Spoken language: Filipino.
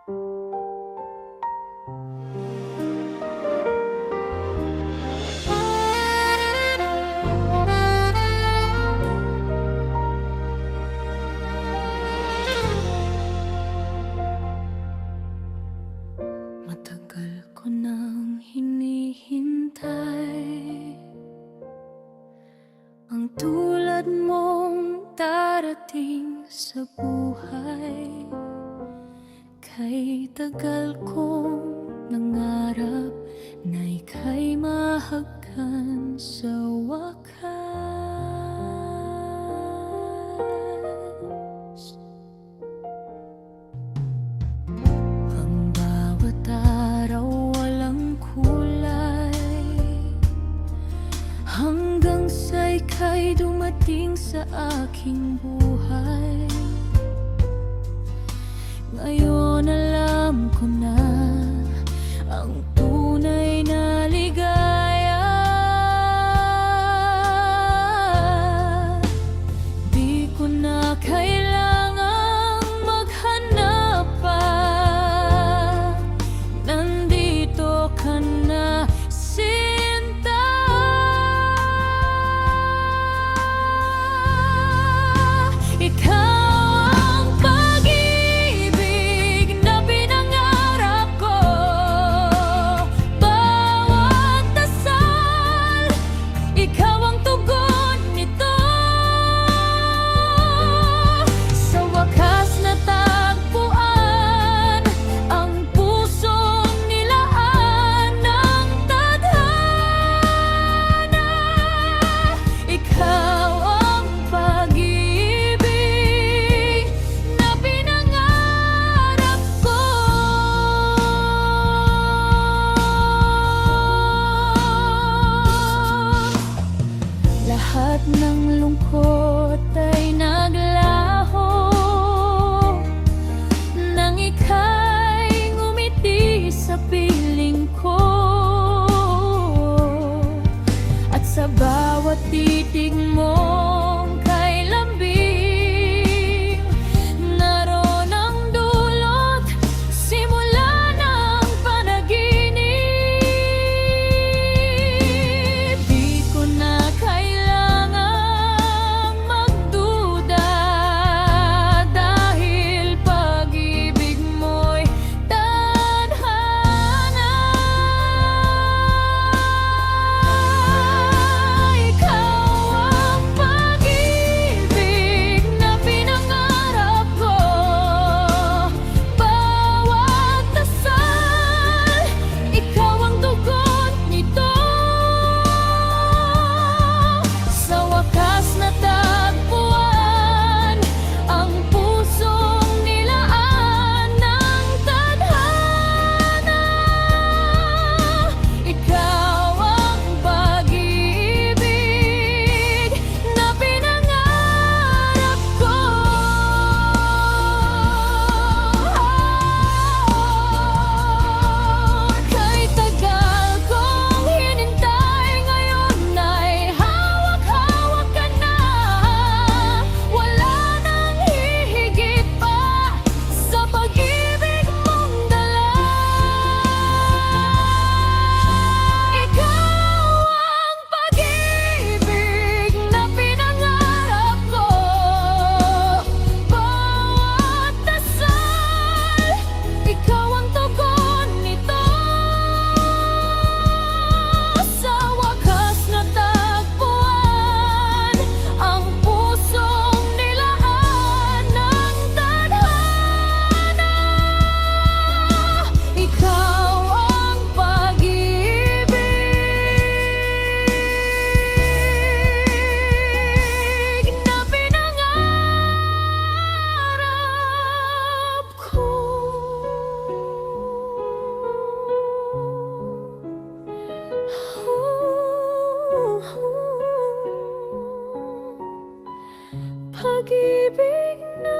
Matagal ko nang hinihintay ang tulad mong darating sa buhay. Kay tagal kong nangarap na ika'y mahagkan sa wakas. Ang bawat araw walang kulay, hanggang sa ika'y dumating sa aking buhay. Ngayon alam ko na ang tunay na ligaya. Di ko na kailangang maghanap pa, nandito ka na, Sinta. Ikaw lahat ng lungkot ay naglaho nang ika'y ngumiti sa piling ko. At sa bawat titig mong kay lambing, naroon ang dulot, simula ng panaginip. Di ko na pag-ibig na